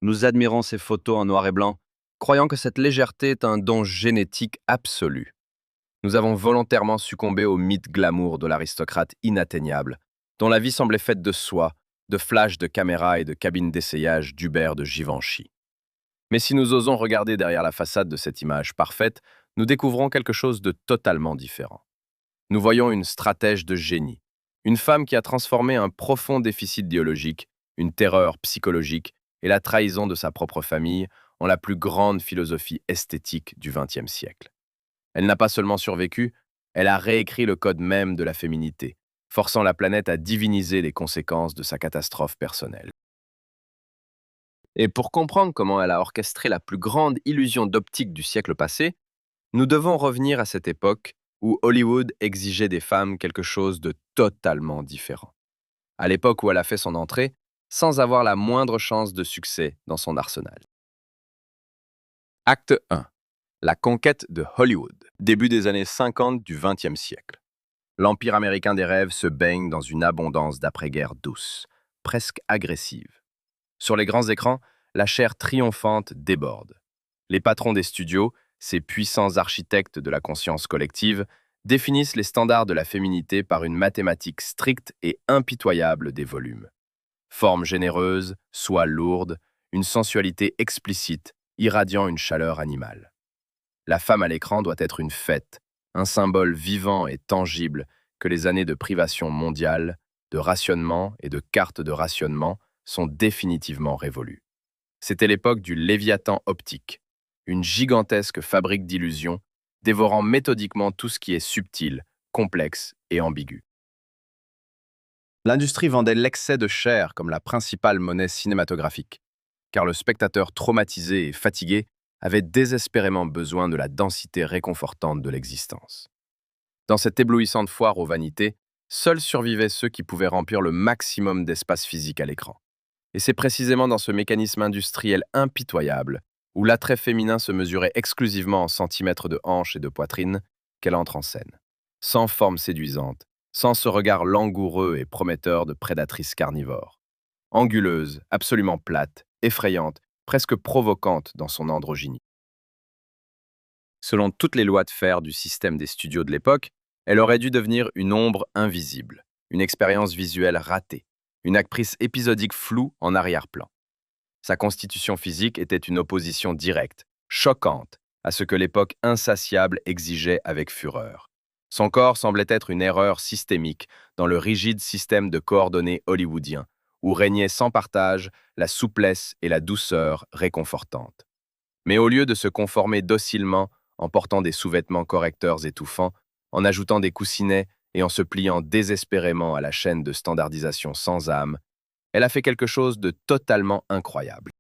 Nous admirons ces photos en noir et blanc, croyant que cette légèreté est un don génétique absolu. Nous avons volontairement succombé au mythe glamour de l'aristocrate inatteignable, dont la vie semblait faite de soie, de flashs de caméras et de cabines d'essayage d'Hubert de Givenchy. Mais si nous osons regarder derrière la façade de cette image parfaite, nous découvrons quelque chose de totalement différent. Nous voyons une stratège de génie, une femme qui a transformé un profond déficit biologique, une terreur psychologique et la trahison de sa propre famille en la plus grande philosophie esthétique du XXe siècle. Elle n'a pas seulement survécu, elle a réécrit le code même de la féminité, forçant la planète à diviniser les conséquences de sa catastrophe personnelle. Et pour comprendre comment elle a orchestré la plus grande illusion d'optique du siècle passé, nous devons revenir à cette époque où Hollywood exigeait des femmes quelque chose de totalement différent. À l'époque où elle a fait son entrée, sans avoir la moindre chance de succès dans son arsenal. Acte 1. La conquête de Hollywood. Début des années 50 du XXe siècle. L'empire américain des rêves se baigne dans une abondance d'après-guerre douce, presque agressive. Sur les grands écrans, la chair triomphante déborde. Les patrons des studios, ces puissants architectes de la conscience collective, définissent les standards de la féminité par une mathématique stricte et impitoyable des volumes. Forme généreuse, soie lourde, une sensualité explicite, irradiant une chaleur animale. La femme à l'écran doit être une fête, un symbole vivant et tangible que les années de privation mondiale, de rationnement et de cartes de rationnement sont définitivement révolues. C'était l'époque du Léviathan optique, une gigantesque fabrique d'illusions, dévorant méthodiquement tout ce qui est subtil, complexe et ambigu. L'industrie vendait l'excès de chair comme la principale monnaie cinématographique, car le spectateur traumatisé et fatigué avait désespérément besoin de la densité réconfortante de l'existence. Dans cette éblouissante foire aux vanités, seuls survivaient ceux qui pouvaient remplir le maximum d'espace physique à l'écran. Et c'est précisément dans ce mécanisme industriel impitoyable, où l'attrait féminin se mesurait exclusivement en centimètres de hanche et de poitrine, qu'elle entre en scène. Sans forme séduisante, sans ce regard langoureux et prometteur de prédatrice carnivore. Anguleuse, absolument plate, effrayante, presque provocante dans son androgynie. Selon toutes les lois de fer du système des studios de l'époque, elle aurait dû devenir une ombre invisible, une expérience visuelle ratée, une actrice épisodique floue en arrière-plan. Sa constitution physique était une opposition directe, choquante, à ce que l'époque insatiable exigeait avec fureur. Son corps semblait être une erreur systémique dans le rigide système de coordonnées hollywoodien, où régnait sans partage la souplesse et la douceur réconfortantes. Mais au lieu de se conformer docilement en portant des sous-vêtements correcteurs étouffants, en ajoutant des coussinets et en se pliant désespérément à la chaîne de standardisation sans âme, elle a fait quelque chose de totalement incroyable.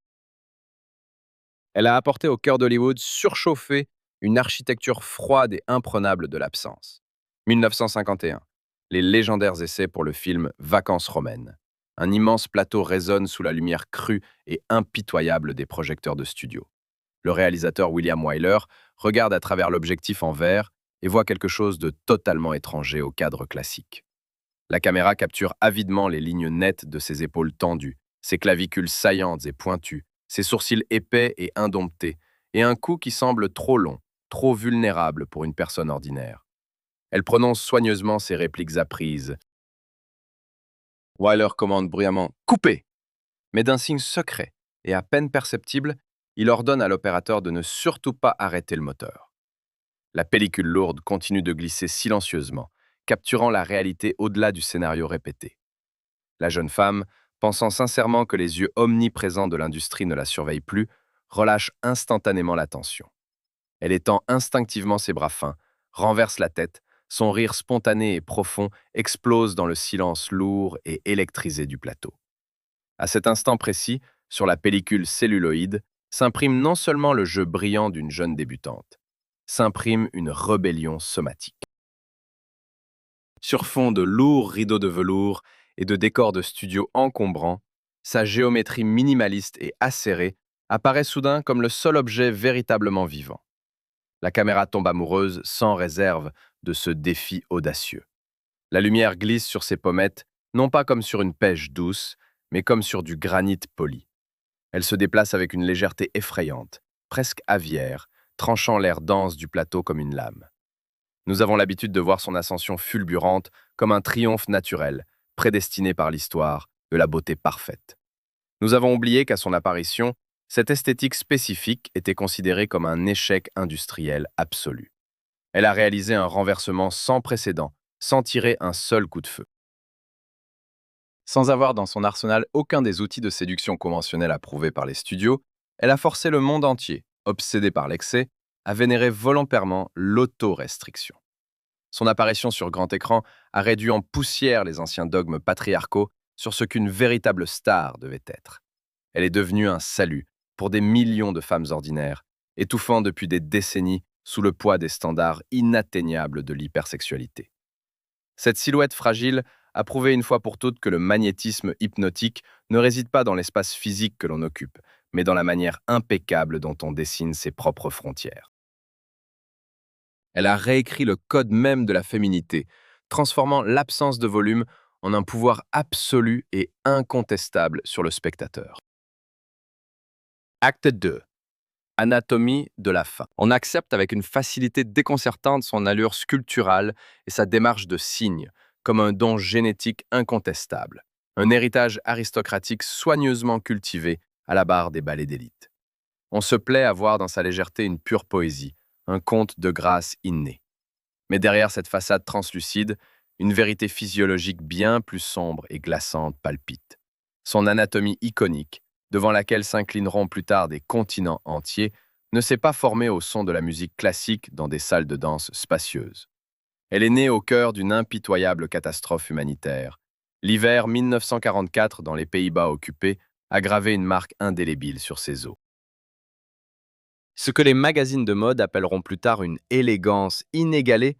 Elle a apporté au cœur d'Hollywood surchauffé une architecture froide et imprenable de l'absence. 1951. Les légendaires essais pour le film Vacances romaines. Un immense plateau résonne sous la lumière crue et impitoyable des projecteurs de studio. Le réalisateur William Wyler regarde à travers l'objectif en verre et voit quelque chose de totalement étranger au cadre classique. La caméra capture avidement les lignes nettes de ses épaules tendues, ses clavicules saillantes et pointues, ses sourcils épais et indomptés, et un cou qui semble trop long, trop vulnérable pour une personne ordinaire. Elle prononce soigneusement ses répliques apprises. Wyler commande bruyamment « Coupez !» Mais d'un signe secret et à peine perceptible, il ordonne à l'opérateur de ne surtout pas arrêter le moteur. La pellicule lourde continue de glisser silencieusement, capturant la réalité au-delà du scénario répété. La jeune femme, pensant sincèrement que les yeux omniprésents de l'industrie ne la surveillent plus, relâche instantanément la tension. Elle étend instinctivement ses bras fins, renverse la tête, son rire spontané et profond explose dans le silence lourd et électrisé du plateau. À cet instant précis, sur la pellicule celluloïde, s'imprime non seulement le jeu brillant d'une jeune débutante, s'imprime une rébellion somatique. Sur fond de lourds rideaux de velours et de décors de studio encombrants, sa géométrie minimaliste et acérée apparaît soudain comme le seul objet véritablement vivant. La caméra tombe amoureuse sans réserve de ce défi audacieux. La lumière glisse sur ses pommettes, non pas comme sur une pêche douce, mais comme sur du granit poli. Elle se déplace avec une légèreté effrayante, presque aviaire, tranchant l'air dense du plateau comme une lame. Nous avons l'habitude de voir son ascension fulgurante comme un triomphe naturel, prédestiné par l'histoire, de la beauté parfaite. Nous avons oublié qu'à son apparition, cette esthétique spécifique était considérée comme un échec industriel absolu. Elle a réalisé un renversement sans précédent, sans tirer un seul coup de feu. Sans avoir dans son arsenal aucun des outils de séduction conventionnels approuvés par les studios, elle a forcé le monde entier, obsédé par l'excès, à vénérer volontairement l'autorestriction. Son apparition sur grand écran a réduit en poussière les anciens dogmes patriarcaux sur ce qu'une véritable star devait être. Elle est devenue un salut pour des millions de femmes ordinaires, étouffant depuis des décennies sous le poids des standards inatteignables de l'hypersexualité. Cette silhouette fragile a prouvé une fois pour toutes que le magnétisme hypnotique ne réside pas dans l'espace physique que l'on occupe, mais dans la manière impeccable dont on dessine ses propres frontières. Elle a réécrit le code même de la féminité, transformant l'absence de volume en un pouvoir absolu et incontestable sur le spectateur. Acte 2. Anatomie de la fin. On accepte avec une facilité déconcertante son allure sculpturale et sa démarche de cygne, comme un don génétique incontestable, un héritage aristocratique soigneusement cultivé à la barre des ballets d'élite. On se plaît à voir dans sa légèreté une pure poésie, un conte de grâce inné. Mais derrière cette façade translucide, une vérité physiologique bien plus sombre et glaçante palpite. Son anatomie iconique, devant laquelle s'inclineront plus tard des continents entiers, ne s'est pas formée au son de la musique classique dans des salles de danse spacieuses. Elle est née au cœur d'une impitoyable catastrophe humanitaire. L'hiver 1944 dans les Pays-Bas occupés a gravé une marque indélébile sur ses os. Ce que les magazines de mode appelleront plus tard une élégance inégalée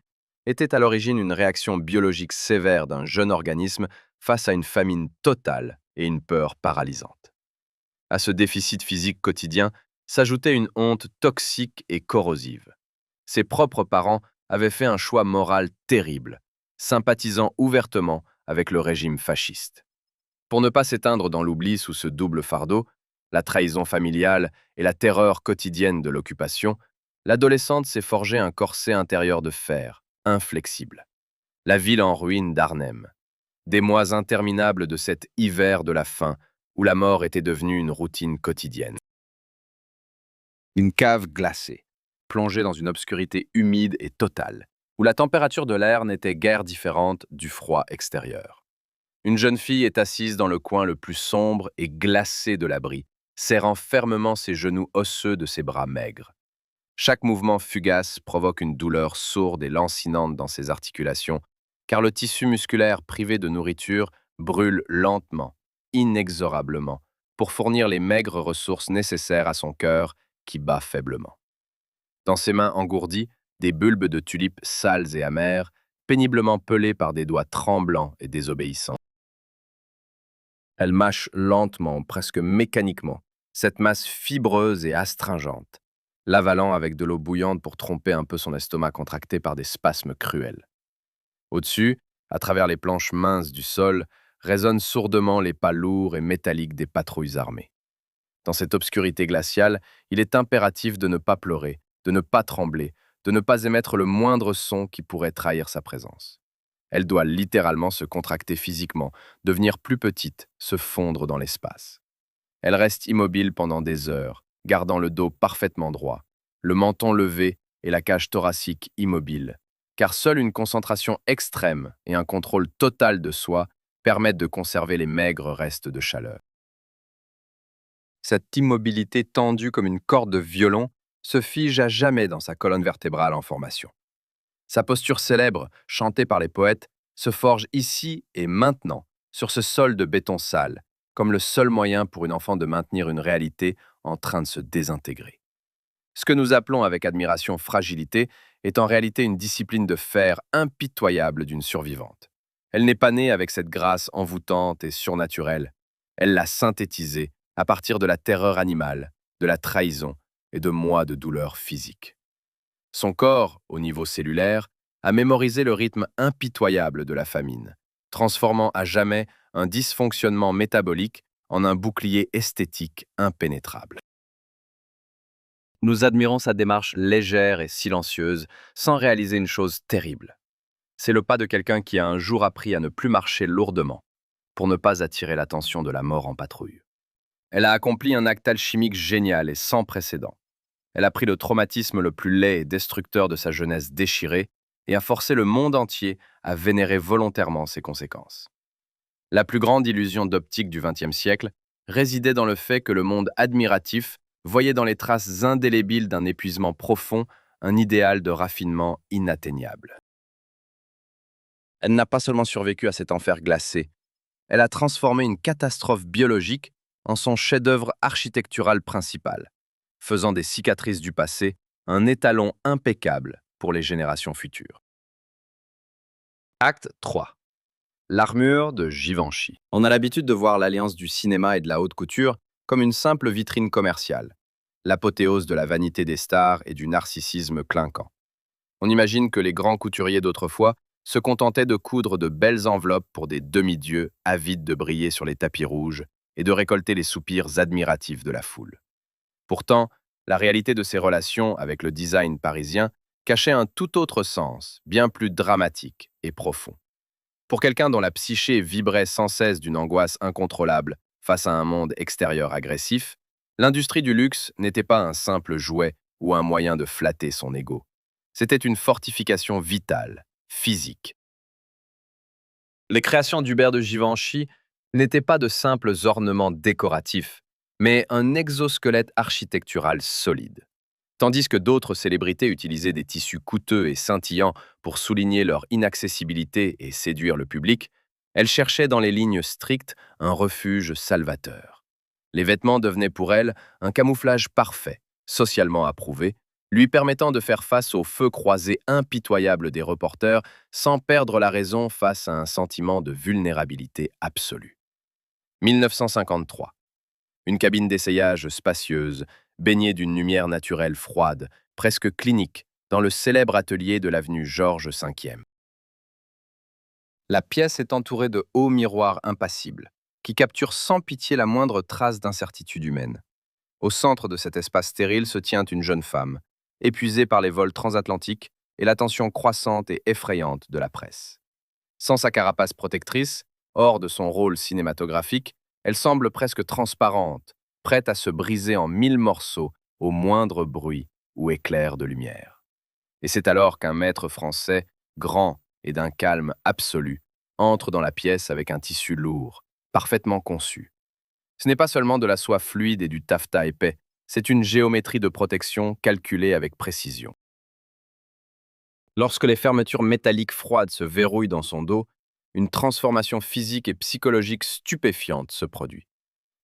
était à l'origine une réaction biologique sévère d'un jeune organisme face à une famine totale et une peur paralysante. À ce déficit physique quotidien s'ajoutait une honte toxique et corrosive. Ses propres parents avaient fait un choix moral terrible, sympathisant ouvertement avec le régime fasciste. Pour ne pas s'éteindre dans l'oubli sous ce double fardeau, la trahison familiale et la terreur quotidienne de l'occupation, l'adolescente s'est forgé un corset intérieur de fer, inflexible. La ville en ruine d'Arnhem. Des mois interminables de cet hiver de la faim, où la mort était devenue une routine quotidienne. Une cave glacée, plongée dans une obscurité humide et totale, où la température de l'air n'était guère différente du froid extérieur. Une jeune fille est assise dans le coin le plus sombre et glacé de l'abri, serrant fermement ses genoux osseux de ses bras maigres. Chaque mouvement fugace provoque une douleur sourde et lancinante dans ses articulations, car le tissu musculaire privé de nourriture brûle lentement, inexorablement, pour fournir les maigres ressources nécessaires à son cœur qui bat faiblement. Dans ses mains engourdies, des bulbes de tulipes sales et amères, péniblement pelés par des doigts tremblants et désobéissants. Elle mâche lentement, presque mécaniquement, cette masse fibreuse et astringente, l'avalant avec de l'eau bouillante pour tromper un peu son estomac contracté par des spasmes cruels. Au-dessus, à travers les planches minces du sol, résonnent sourdement les pas lourds et métalliques des patrouilles armées. Dans cette obscurité glaciale, il est impératif de ne pas pleurer, de ne pas trembler, de ne pas émettre le moindre son qui pourrait trahir sa présence. Elle doit littéralement se contracter physiquement, devenir plus petite, se fondre dans l'espace. Elle reste immobile pendant des heures, gardant le dos parfaitement droit, le menton levé et la cage thoracique immobile, car seule une concentration extrême et un contrôle total de soi permettent de conserver les maigres restes de chaleur. Cette immobilité tendue comme une corde de violon se fige à jamais dans sa colonne vertébrale en formation. Sa posture célèbre, chantée par les poètes, se forge ici et maintenant, sur ce sol de béton sale, comme le seul moyen pour une enfant de maintenir une réalité en train de se désintégrer. Ce que nous appelons avec admiration fragilité est en réalité une discipline de fer impitoyable d'une survivante. Elle n'est pas née avec cette grâce envoûtante et surnaturelle. Elle l'a synthétisée à partir de la terreur animale, de la trahison et de mois de douleur physique. Son corps, au niveau cellulaire, a mémorisé le rythme impitoyable de la famine, transformant à jamais un dysfonctionnement métabolique en un bouclier esthétique impénétrable. Nous admirons sa démarche légère et silencieuse, sans réaliser une chose terrible. C'est le pas de quelqu'un qui a un jour appris à ne plus marcher lourdement, pour ne pas attirer l'attention de la mort en patrouille. Elle a accompli un acte alchimique génial et sans précédent. Elle a pris le traumatisme le plus laid et destructeur de sa jeunesse déchirée et a forcé le monde entier à vénérer volontairement ses conséquences. La plus grande illusion d'optique du XXe siècle résidait dans le fait que le monde admiratif voyait dans les traces indélébiles d'un épuisement profond un idéal de raffinement inatteignable. Elle n'a pas seulement survécu à cet enfer glacé, elle a transformé une catastrophe biologique en son chef-d'œuvre architectural principal, faisant des cicatrices du passé un étalon impeccable pour les générations futures. Acte 3. L'armure de Givenchy. On a l'habitude de voir l'alliance du cinéma et de la haute couture comme une simple vitrine commerciale, l'apothéose de la vanité des stars et du narcissisme clinquant. On imagine que les grands couturiers d'autrefois se contentaient de coudre de belles enveloppes pour des demi-dieux avides de briller sur les tapis rouges et de récolter les soupirs admiratifs de la foule. Pourtant, la réalité de ces relations avec le design parisien cachait un tout autre sens, bien plus dramatique et profond. Pour quelqu'un dont la psyché vibrait sans cesse d'une angoisse incontrôlable face à un monde extérieur agressif, l'industrie du luxe n'était pas un simple jouet ou un moyen de flatter son ego. C'était une fortification vitale, physique. Les créations d'Hubert de Givenchy n'étaient pas de simples ornements décoratifs, mais un exosquelette architectural solide. Tandis que d'autres célébrités utilisaient des tissus coûteux et scintillants pour souligner leur inaccessibilité et séduire le public, elles cherchaient dans les lignes strictes un refuge salvateur. Les vêtements devenaient pour elles un camouflage parfait, socialement approuvé, lui permettant de faire face aux feux croisés impitoyables des reporters sans perdre la raison face à un sentiment de vulnérabilité absolue. 1953. Une cabine d'essayage spacieuse, baignée d'une lumière naturelle froide, presque clinique, dans le célèbre atelier de l'avenue Georges V. La pièce est entourée de hauts miroirs impassibles, qui capturent sans pitié la moindre trace d'incertitude humaine. Au centre de cet espace stérile se tient une jeune femme, épuisée par les vols transatlantiques et l'attention croissante et effrayante de la presse. Sans sa carapace protectrice, hors de son rôle cinématographique, elle semble presque transparente, prête à se briser en 1000 morceaux au moindre bruit ou éclair de lumière. Et c'est alors qu'un maître français, grand et d'un calme absolu, entre dans la pièce avec un tissu lourd, parfaitement conçu. Ce n'est pas seulement de la soie fluide et du taffetas épais, c'est une géométrie de protection calculée avec précision. Lorsque les fermetures métalliques froides se verrouillent dans son dos, une transformation physique et psychologique stupéfiante se produit.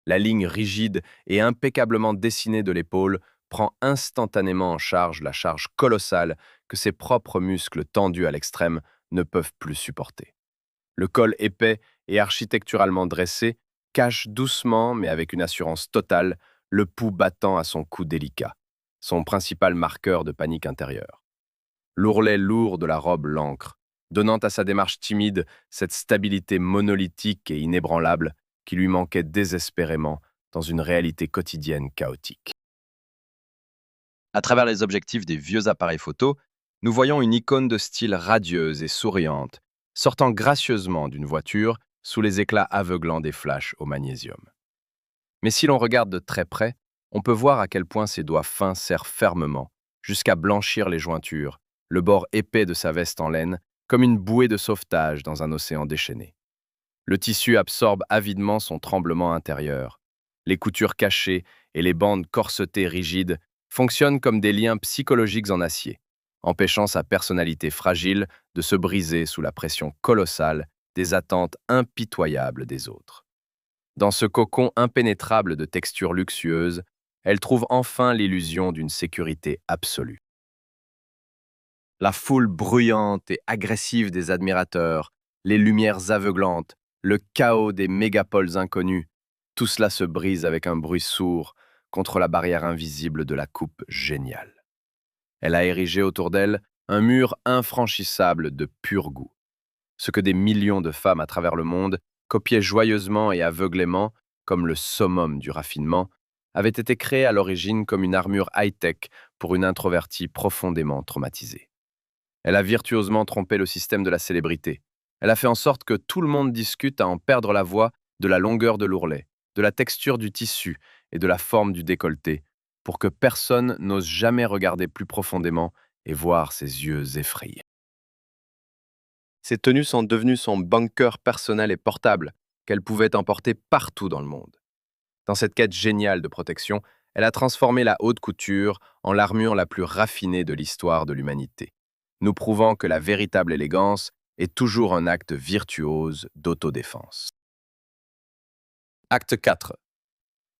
La ligne rigide et impeccablement dessinée de l'épaule prend instantanément en charge la charge colossale que ses propres muscles tendus à l'extrême ne peuvent plus supporter. Le col épais et architecturalement dressé cache doucement, mais avec une assurance totale, le pouls battant à son cou délicat, son principal marqueur de panique intérieure. L'ourlet lourd de la robe l'ancre, donnant à sa démarche timide cette stabilité monolithique et inébranlable qui lui manquait désespérément dans une réalité quotidienne chaotique. À travers les objectifs des vieux appareils photo, nous voyons une icône de style radieuse et souriante, sortant gracieusement d'une voiture sous les éclats aveuglants des flashs au magnésium. Mais si l'on regarde de très près, on peut voir à quel point ses doigts fins serrent fermement, jusqu'à blanchir les jointures, le bord épais de sa veste en laine, comme une bouée de sauvetage dans un océan déchaîné. Le tissu absorbe avidement son tremblement intérieur. Les coutures cachées et les bandes corsetées rigides fonctionnent comme des liens psychologiques en acier, empêchant sa personnalité fragile de se briser sous la pression colossale des attentes impitoyables des autres. Dans ce cocon impénétrable de texture luxueuse, elle trouve enfin l'illusion d'une sécurité absolue. La foule bruyante et agressive des admirateurs, les lumières aveuglantes, le chaos des mégapoles inconnus, tout cela se brise avec un bruit sourd contre la barrière invisible de la coupe géniale. Elle a érigé autour d'elle un mur infranchissable de pur goût. Ce que des millions de femmes à travers le monde copiaient joyeusement et aveuglément comme le summum du raffinement, avait été créée à l'origine comme une armure high-tech pour une introvertie profondément traumatisée. Elle a virtuosement trompé le système de la célébrité. Elle a fait en sorte que tout le monde discute à en perdre la voix de la longueur de l'ourlet, de la texture du tissu et de la forme du décolleté, pour que personne n'ose jamais regarder plus profondément et voir ses yeux effrayés. Ces tenues sont devenues son bunker personnel et portable, qu'elle pouvait emporter partout dans le monde. Dans cette quête géniale de protection, elle a transformé la haute couture en l'armure la plus raffinée de l'histoire de l'humanité, nous prouvant que la véritable élégance est toujours un acte virtuose d'autodéfense. Acte 4.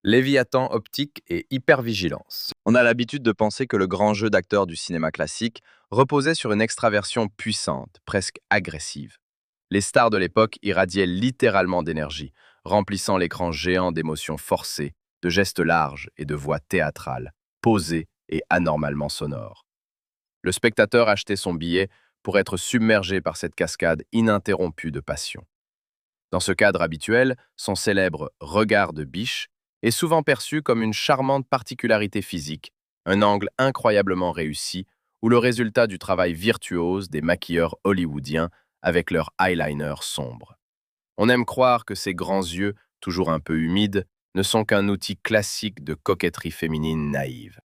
Léviathan optique et hypervigilance. On a l'habitude de penser que le grand jeu d'acteurs du cinéma classique reposait sur une extraversion puissante, presque agressive. Les stars de l'époque irradiaient littéralement d'énergie, remplissant l'écran géant d'émotions forcées, de gestes larges et de voix théâtrales, posées et anormalement sonores. Le spectateur achetait son billet pour être submergé par cette cascade ininterrompue de passion. Dans ce cadre habituel, son célèbre regard de biche est souvent perçu comme une charmante particularité physique, un angle incroyablement réussi ou le résultat du travail virtuose des maquilleurs hollywoodiens avec leur eyeliner sombre. On aime croire que ces grands yeux, toujours un peu humides, ne sont qu'un outil classique de coquetterie féminine naïve.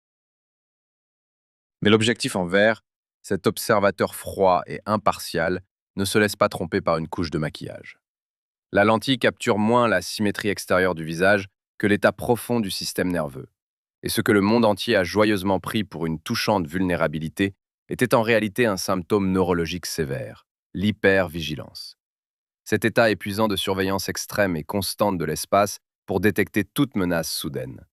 Mais l'objectif en verre, cet observateur froid et impartial, ne se laisse pas tromper par une couche de maquillage. La lentille capture moins la symétrie extérieure du visage que l'état profond du système nerveux. Et ce que le monde entier a joyeusement pris pour une touchante vulnérabilité était en réalité un symptôme neurologique sévère, l'hypervigilance. Cet état épuisant de surveillance extrême et constante de l'espace pour détecter toute menace soudaine.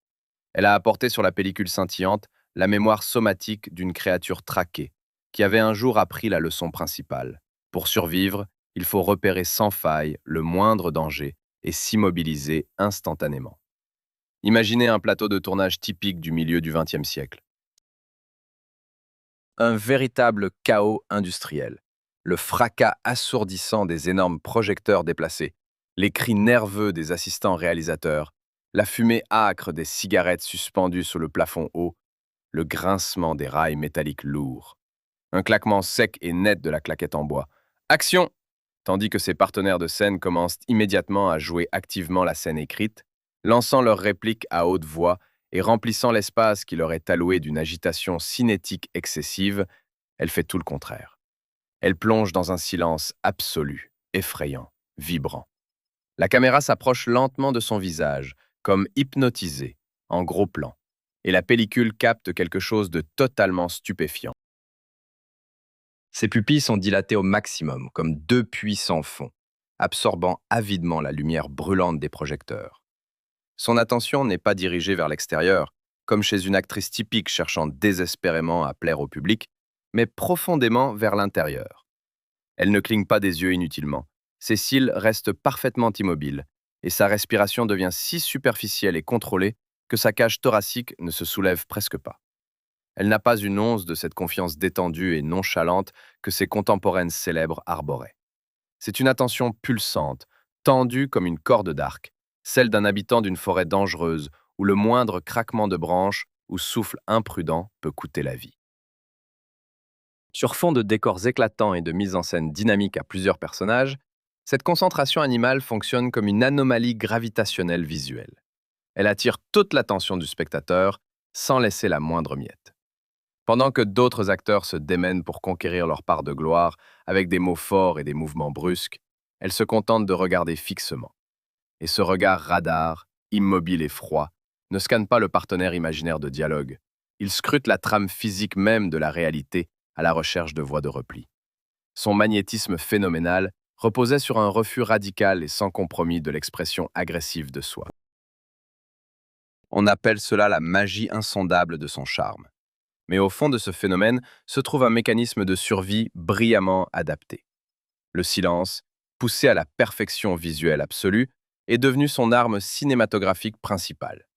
Elle a apporté sur la pellicule scintillante la mémoire somatique d'une créature traquée, qui avait un jour appris la leçon principale. Pour survivre, il faut repérer sans faille le moindre danger et s'immobiliser instantanément. Imaginez un plateau de tournage typique du milieu du XXe siècle. Un véritable chaos industriel. Le fracas assourdissant des énormes projecteurs déplacés, les cris nerveux des assistants réalisateurs, la fumée âcre des cigarettes suspendues sous le plafond haut, le grincement des rails métalliques lourds. Un claquement sec et net de la claquette en bois. Action! Tandis que ses partenaires de scène commencent immédiatement à jouer activement la scène écrite, lançant leurs répliques à haute voix et remplissant l'espace qui leur est alloué d'une agitation cinétique excessive, elle fait tout le contraire. Elle plonge dans un silence absolu, effrayant, vibrant. La caméra s'approche lentement de son visage, comme hypnotisée, en gros plan, et la pellicule capte quelque chose de totalement stupéfiant. Ses pupilles sont dilatées au maximum, comme deux puits sans fond, absorbant avidement la lumière brûlante des projecteurs. Son attention n'est pas dirigée vers l'extérieur, comme chez une actrice typique cherchant désespérément à plaire au public, mais profondément vers l'intérieur. Elle ne cligne pas des yeux inutilement. Ses cils restent parfaitement immobiles, et sa respiration devient si superficielle et contrôlée que sa cage thoracique ne se soulève presque pas. Elle n'a pas une once de cette confiance détendue et nonchalante que ses contemporaines célèbres arboraient. C'est une attention pulsante, tendue comme une corde d'arc, celle d'un habitant d'une forêt dangereuse où le moindre craquement de branche ou souffle imprudent peut coûter la vie. Sur fond de décors éclatants et de mise en scène dynamique à plusieurs personnages, cette concentration animale fonctionne comme une anomalie gravitationnelle visuelle. Elle attire toute l'attention du spectateur sans laisser la moindre miette. Pendant que d'autres acteurs se démènent pour conquérir leur part de gloire avec des mots forts et des mouvements brusques, elle se contente de regarder fixement. Et ce regard radar, immobile et froid, ne scanne pas le partenaire imaginaire de dialogue. Il scrute la trame physique même de la réalité à la recherche de voies de repli. Son magnétisme phénoménal reposait sur un refus radical et sans compromis de l'expression agressive de soi. On appelle cela la magie insondable de son charme. Mais au fond de ce phénomène se trouve un mécanisme de survie brillamment adapté. Le silence, poussé à la perfection visuelle absolue, est devenu son arme cinématographique principale.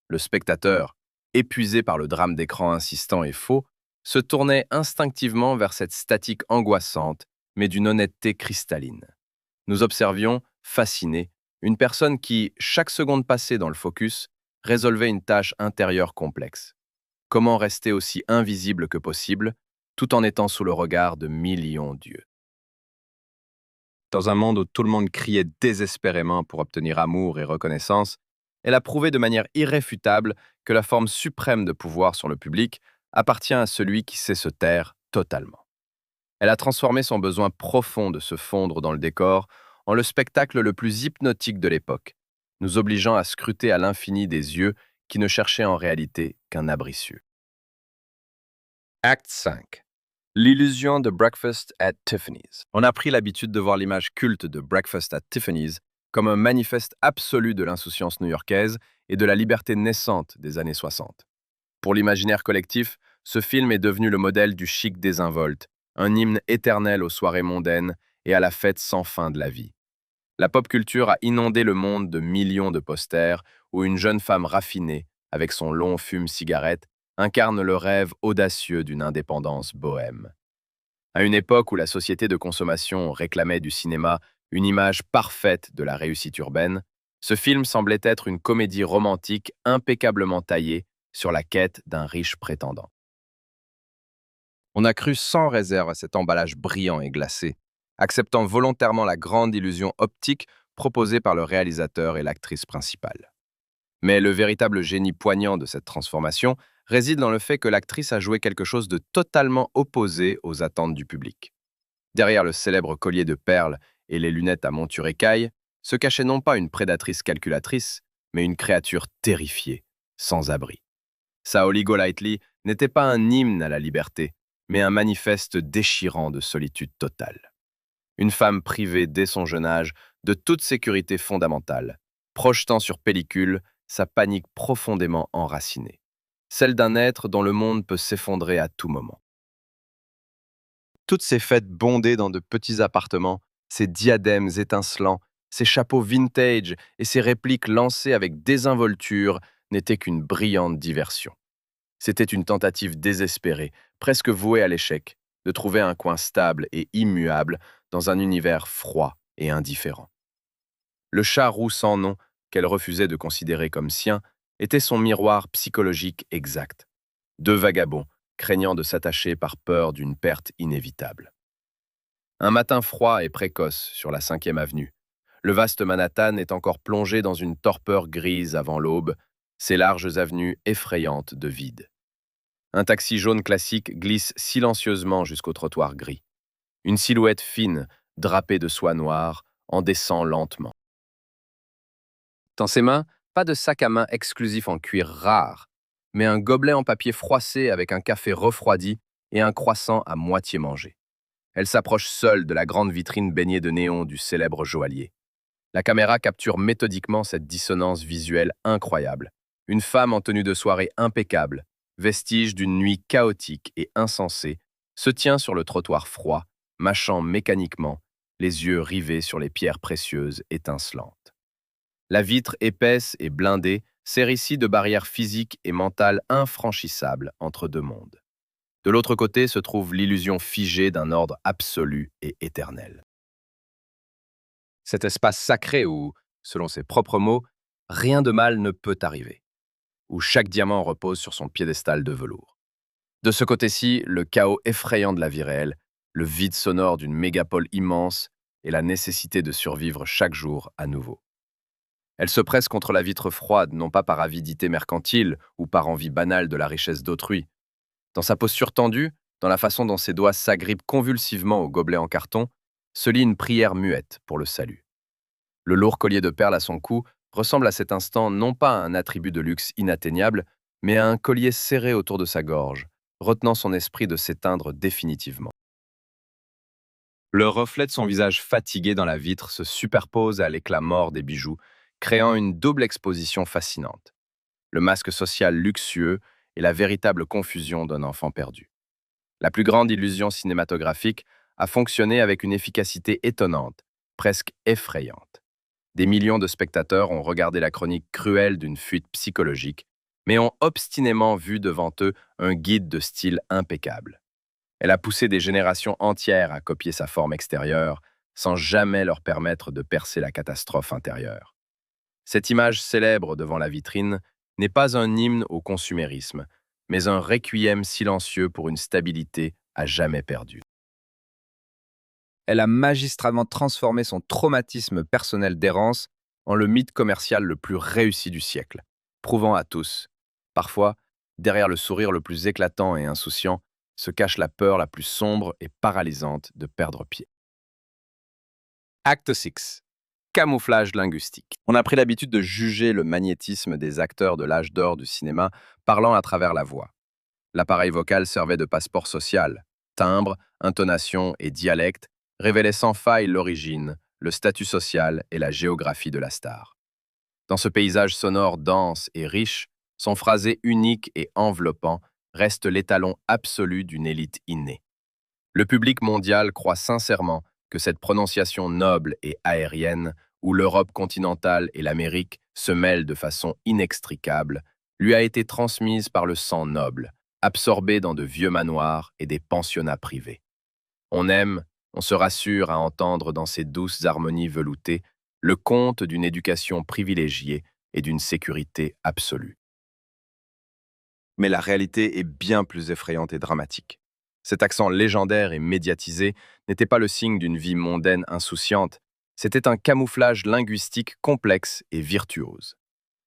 Le spectateur, épuisé par le drame d'écran insistant et faux, se tournait instinctivement vers cette statique angoissante, mais d'une honnêteté cristalline. Nous observions, fascinés, Une personne qui, chaque seconde passée dans le focus, résolvait une tâche intérieure complexe. Comment rester aussi invisible que possible, tout en étant sous le regard de millions d'yeux. Dans un monde où tout le monde criait désespérément pour obtenir amour et reconnaissance, elle a prouvé de manière irréfutable que la forme suprême de pouvoir sur le public appartient à celui qui sait se taire totalement. Elle a transformé son besoin profond de se fondre dans le décor en le spectacle le plus hypnotique de l'époque, nous obligeant à scruter à l'infini des yeux qui ne cherchaient en réalité qu'un abricieux. Acte 5. L'illusion de Breakfast at Tiffany's. On a pris l'habitude de voir l'image culte de Breakfast at Tiffany's comme un manifeste absolu de l'insouciance new-yorkaise et de la liberté naissante des années 60. Pour l'imaginaire collectif, ce film est devenu le modèle du chic désinvolte, un hymne éternel aux soirées mondaines et à la fête sans fin de la vie. La pop culture a inondé le monde de millions de posters où une jeune femme raffinée, avec son long fume-cigarette, incarne le rêve audacieux d'une indépendance bohème. À une époque où la société de consommation réclamait du cinéma une image parfaite de la réussite urbaine, ce film semblait être une comédie romantique impeccablement taillée sur la quête d'un riche prétendant. On a cru sans réserve à cet emballage brillant et glacé, acceptant volontairement la grande illusion optique proposée par le réalisateur et l'actrice principale. Mais le véritable génie poignant de cette transformation réside dans le fait que l'actrice a joué quelque chose de totalement opposé aux attentes du public. Derrière le célèbre collier de perles et les lunettes à monture écaille, se cachait non pas une prédatrice calculatrice, mais une créature terrifiée, sans abri. Saoli Golightly n'était pas un hymne à la liberté, mais un manifeste déchirant de solitude totale. Une femme privée dès son jeune âge de toute sécurité fondamentale, projetant sur pellicule sa panique profondément enracinée, celle d'un être dont le monde peut s'effondrer à tout moment. Toutes ces fêtes bondées dans de petits appartements, ces diadèmes étincelants, ces chapeaux vintage et ces répliques lancées avec désinvolture n'étaient qu'une brillante diversion. C'était une tentative désespérée, presque vouée à l'échec, de trouver un coin stable et immuable dans un univers froid et indifférent. Le chat roux sans nom, qu'elle refusait de considérer comme sien, était son miroir psychologique exact. Deux vagabonds, craignant de s'attacher par peur d'une perte inévitable. Un matin froid et précoce sur la 5e avenue. Le vaste Manhattan est encore plongé dans une torpeur grise avant l'aube, ses larges avenues effrayantes de vide. Un taxi jaune classique glisse silencieusement jusqu'au trottoir gris. Une silhouette fine, drapée de soie noire, en descend lentement. Dans ses mains, pas de sac à main exclusif en cuir rare, mais un gobelet en papier froissé avec un café refroidi et un croissant à moitié mangé. Elle s'approche seule de la grande vitrine baignée de néon du célèbre joaillier. La caméra capture méthodiquement cette dissonance visuelle incroyable. Une femme en tenue de soirée impeccable, vestige d'une nuit chaotique et insensée, se tient sur le trottoir froid, mâchant mécaniquement, les yeux rivés sur les pierres précieuses étincelantes. La vitre épaisse et blindée sert ici de barrière physique et mentale infranchissable entre deux mondes. De l'autre côté se trouve l'illusion figée d'un ordre absolu et éternel. Cet espace sacré où, selon ses propres mots, rien de mal ne peut arriver, où chaque diamant repose sur son piédestal de velours. De ce côté-ci, le chaos effrayant de la vie réelle, le vide sonore d'une mégapole immense et la nécessité de survivre chaque jour à nouveau. Elle se presse contre la vitre froide, non pas par avidité mercantile ou par envie banale de la richesse d'autrui. Dans sa posture tendue, dans la façon dont ses doigts s'agrippent convulsivement au gobelet en carton, se lit une prière muette pour le salut. Le lourd collier de perles à son cou ressemble à cet instant non pas à un attribut de luxe inatteignable, mais à un collier serré autour de sa gorge, retenant son esprit de s'éteindre définitivement. Le reflet de son visage fatigué dans la vitre se superpose à l'éclat mort des bijoux, créant une double exposition fascinante. Le masque social luxueux et la véritable confusion d'un enfant perdu. La plus grande illusion cinématographique a fonctionné avec une efficacité étonnante, presque effrayante. Des millions de spectateurs ont regardé la chronique cruelle d'une fuite psychologique, mais ont obstinément vu devant eux un guide de style impeccable. Elle a poussé des générations entières à copier sa forme extérieure, sans jamais leur permettre de percer la catastrophe intérieure. Cette image célèbre devant la vitrine n'est pas un hymne au consumérisme, mais un requiem silencieux pour une stabilité à jamais perdue. Elle a magistralement transformé son traumatisme personnel d'errance en le mythe commercial le plus réussi du siècle, prouvant à tous, parfois, derrière le sourire le plus éclatant et insouciant, se cache la peur la plus sombre et paralysante de perdre pied. Acte 6. Camouflage linguistique. On a pris l'habitude de juger le magnétisme des acteurs de l'âge d'or du cinéma parlant à travers la voix. L'appareil vocal servait de passeport social. Timbre, intonation et dialecte révélaient sans faille l'origine, le statut social et la géographie de la star. Dans ce paysage sonore dense et riche, son phrasé unique et enveloppant reste l'étalon absolu d'une élite innée. Le public mondial croit sincèrement que cette prononciation noble et aérienne, où l'Europe continentale et l'Amérique se mêlent de façon inextricable, lui a été transmise par le sang noble, absorbé dans de vieux manoirs et des pensionnats privés. On aime, on se rassure à entendre dans ces douces harmonies veloutées le conte d'une éducation privilégiée et d'une sécurité absolue. Mais la réalité est bien plus effrayante et dramatique. Cet accent légendaire et médiatisé n'était pas le signe d'une vie mondaine insouciante, c'était un camouflage linguistique complexe et virtuose.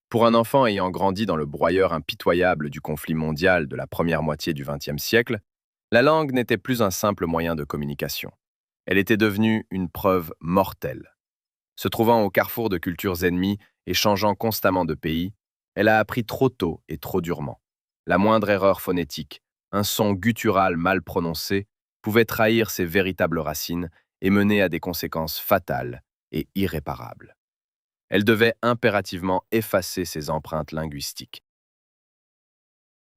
Pour un enfant ayant grandi dans le broyeur impitoyable du conflit mondial de la première moitié du XXe siècle, la langue n'était plus un simple moyen de communication. Elle était devenue une preuve mortelle. Se trouvant au carrefour de cultures ennemies et changeant constamment de pays, elle a appris trop tôt et trop durement. La moindre erreur phonétique, un son guttural mal prononcé, pouvait trahir ses véritables racines et mener à des conséquences fatales et irréparables. Elle devait impérativement effacer ses empreintes linguistiques.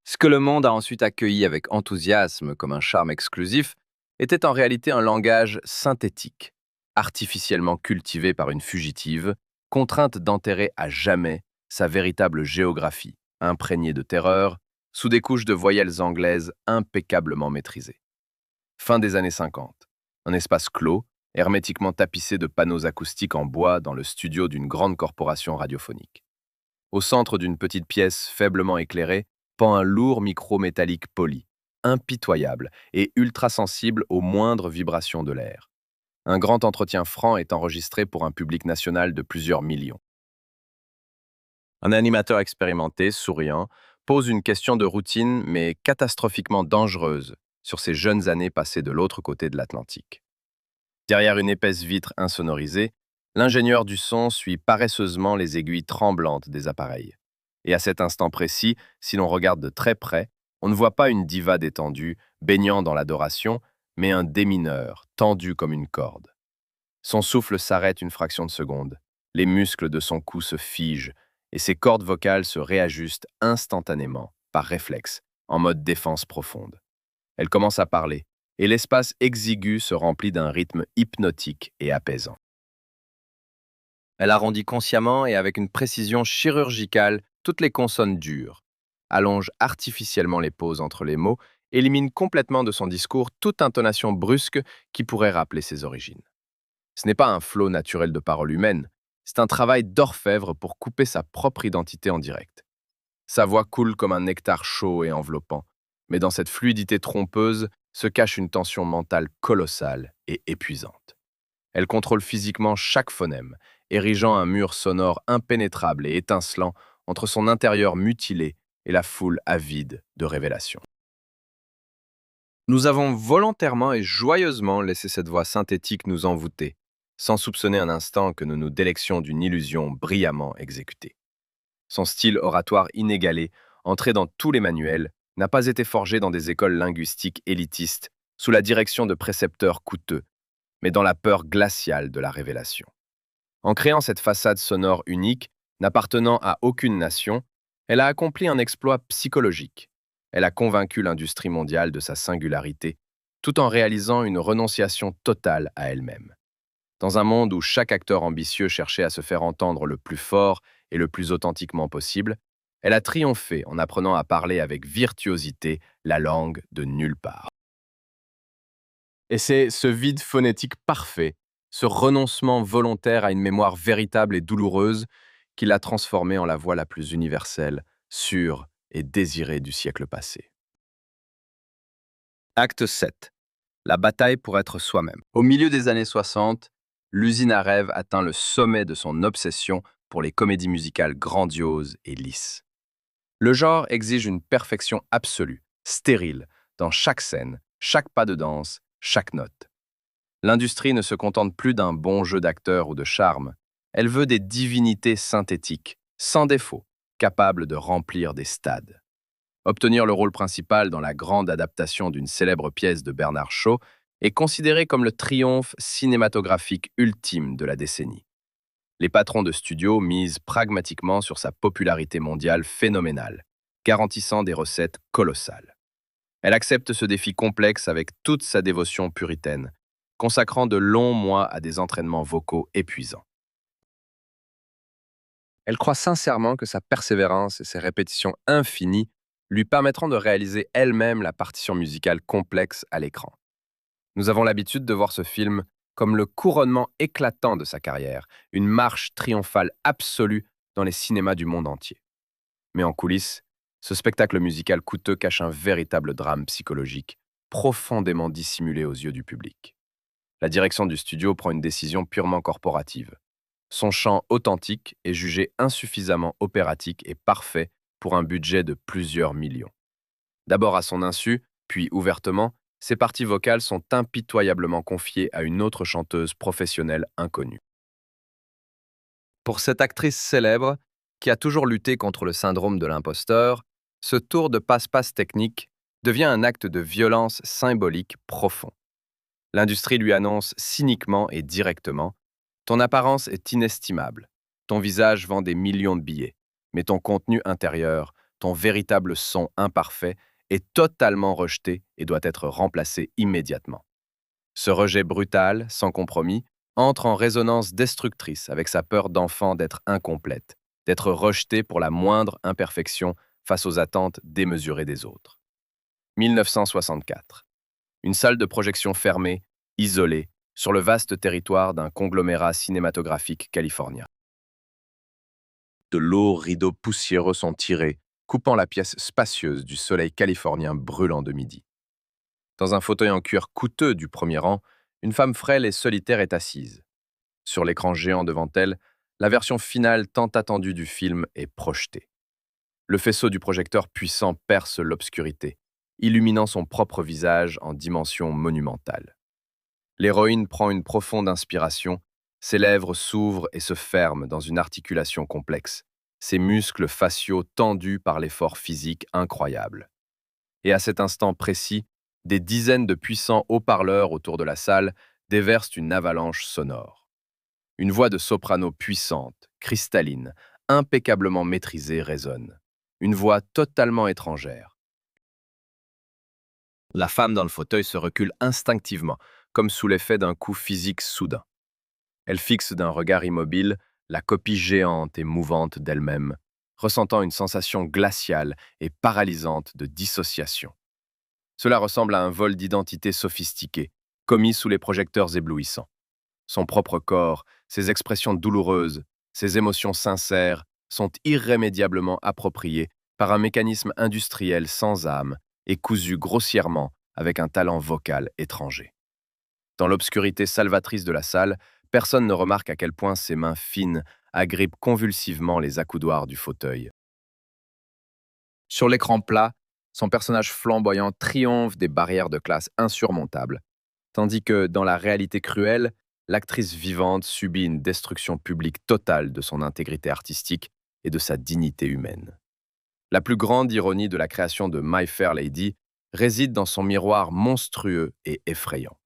Ce que le monde a ensuite accueilli avec enthousiasme comme un charme exclusif était en réalité un langage synthétique, artificiellement cultivé par une fugitive, contrainte d'enterrer à jamais sa véritable géographie, imprégnée de terreur, sous des couches de voyelles anglaises impeccablement maîtrisées. Fin des années 50. Un espace clos, hermétiquement tapissé de panneaux acoustiques en bois dans le studio d'une grande corporation radiophonique. Au centre d'une petite pièce faiblement éclairée, pend un lourd micro métallique poli, impitoyable et ultra sensible aux moindres vibrations de l'air. Un grand entretien franc est enregistré pour un public national de plusieurs millions. Un animateur expérimenté, souriant, pose une question de routine mais catastrophiquement dangereuse sur ces jeunes années passées de l'autre côté de l'Atlantique. Derrière une épaisse vitre insonorisée, l'ingénieur du son suit paresseusement les aiguilles tremblantes des appareils. Et à cet instant précis, si l'on regarde de très près, on ne voit pas une diva détendue, baignant dans l'adoration, mais un démineur, tendu comme une corde. Son souffle s'arrête une fraction de seconde, les muscles de son cou se figent, et ses cordes vocales se réajustent instantanément, par réflexe, en mode défense profonde. Elle commence à parler, et l'espace exigu se remplit d'un rythme hypnotique et apaisant. Elle arrondit consciemment et avec une précision chirurgicale toutes les consonnes dures, allonge artificiellement les pauses entre les mots, élimine complètement de son discours toute intonation brusque qui pourrait rappeler ses origines. Ce n'est pas un flot naturel de paroles humaines, c'est un travail d'orfèvre pour couper sa propre identité en direct. Sa voix coule comme un nectar chaud et enveloppant, mais dans cette fluidité trompeuse se cache une tension mentale colossale et épuisante. Elle contrôle physiquement chaque phonème, érigeant un mur sonore impénétrable et étincelant entre son intérieur mutilé et la foule avide de révélations. Nous avons volontairement et joyeusement laissé cette voix synthétique nous envoûter, sans soupçonner un instant que nous nous délections d'une illusion brillamment exécutée. Son style oratoire inégalé, entré dans tous les manuels, n'a pas été forgé dans des écoles linguistiques élitistes, sous la direction de précepteurs coûteux, mais dans la peur glaciale de la révélation. En créant cette façade sonore unique, n'appartenant à aucune nation, elle a accompli un exploit psychologique. Elle a convaincu l'industrie mondiale de sa singularité, tout en réalisant une renonciation totale à elle-même. Dans un monde où chaque acteur ambitieux cherchait à se faire entendre le plus fort et le plus authentiquement possible, elle a triomphé en apprenant à parler avec virtuosité la langue de nulle part. Et c'est ce vide phonétique parfait, ce renoncement volontaire à une mémoire véritable et douloureuse, qui l'a transformée en la voix la plus universelle, sûre et désirée du siècle passé. Acte 7. La bataille pour être soi-même. Au milieu des années 60, l'usine à rêve atteint le sommet de son obsession pour les comédies musicales grandioses et lisses. Le genre exige une perfection absolue, stérile, dans chaque scène, chaque pas de danse, chaque note. L'industrie ne se contente plus d'un bon jeu d'acteur ou de charme. Elle veut des divinités synthétiques, sans défaut, capables de remplir des stades. Obtenir le rôle principal dans la grande adaptation d'une célèbre pièce de Bernard Shaw est considéré comme le triomphe cinématographique ultime de la décennie. Les patrons de studio misent pragmatiquement sur sa popularité mondiale phénoménale, garantissant des recettes colossales. Elle accepte ce défi complexe avec toute sa dévotion puritaine, consacrant de longs mois à des entraînements vocaux épuisants. Elle croit sincèrement que sa persévérance et ses répétitions infinies lui permettront de réaliser elle-même la partition musicale complexe à l'écran. Nous avons l'habitude de voir ce film comme le couronnement éclatant de sa carrière, une marche triomphale absolue dans les cinémas du monde entier. Mais en coulisses, ce spectacle musical coûteux cache un véritable drame psychologique, profondément dissimulé aux yeux du public. La direction du studio prend une décision purement corporative. Son chant authentique est jugé insuffisamment opératique et parfait pour un budget de plusieurs millions. D'abord à son insu, puis ouvertement, ses parties vocales sont impitoyablement confiées à une autre chanteuse professionnelle inconnue. Pour cette actrice célèbre, qui a toujours lutté contre le syndrome de l'imposteur, ce tour de passe-passe technique devient un acte de violence symbolique profond. L'industrie lui annonce cyniquement et directement: ton apparence est inestimable, ton visage vend des millions de billets, mais ton contenu intérieur, ton véritable son imparfait, est totalement rejeté et doit être remplacé immédiatement. Ce rejet brutal, sans compromis, entre en résonance destructrice avec sa peur d'enfant d'être incomplète, d'être rejetée pour la moindre imperfection face aux attentes démesurées des autres. 1964. Une salle de projection fermée, isolée, sur le vaste territoire d'un conglomérat cinématographique californien. De lourds rideaux poussiéreux sont tirés, coupant la pièce spacieuse du soleil californien brûlant de midi. Dans un fauteuil en cuir coûteux du premier rang, une femme frêle et solitaire est assise. Sur l'écran géant devant elle, la version finale tant attendue du film est projetée. Le faisceau du projecteur puissant perce l'obscurité, illuminant son propre visage en dimension monumentale. L'héroïne prend une profonde inspiration, ses lèvres s'ouvrent et se ferment dans une articulation complexe, ses muscles faciaux tendus par l'effort physique incroyable. Et à cet instant précis, des dizaines de puissants haut-parleurs autour de la salle déversent une avalanche sonore. Une voix de soprano puissante, cristalline, impeccablement maîtrisée résonne. Une voix totalement étrangère. La femme dans le fauteuil se recule instinctivement, comme sous l'effet d'un coup physique soudain. Elle fixe d'un regard immobile la copie géante et mouvante d'elle-même, ressentant une sensation glaciale et paralysante de dissociation. Cela ressemble à un vol d'identité sophistiqué, commis sous les projecteurs éblouissants. Son propre corps, ses expressions douloureuses, ses émotions sincères sont irrémédiablement appropriées par un mécanisme industriel sans âme et cousu grossièrement avec un talent vocal étranger. Dans l'obscurité salvatrice de la salle, personne ne remarque à quel point ses mains fines agrippent convulsivement les accoudoirs du fauteuil. Sur l'écran plat, son personnage flamboyant triomphe des barrières de classe insurmontables, tandis que, dans la réalité cruelle, l'actrice vivante subit une destruction publique totale de son intégrité artistique et de sa dignité humaine. La plus grande ironie de la création de My Fair Lady réside dans son miroir monstrueux et effrayant.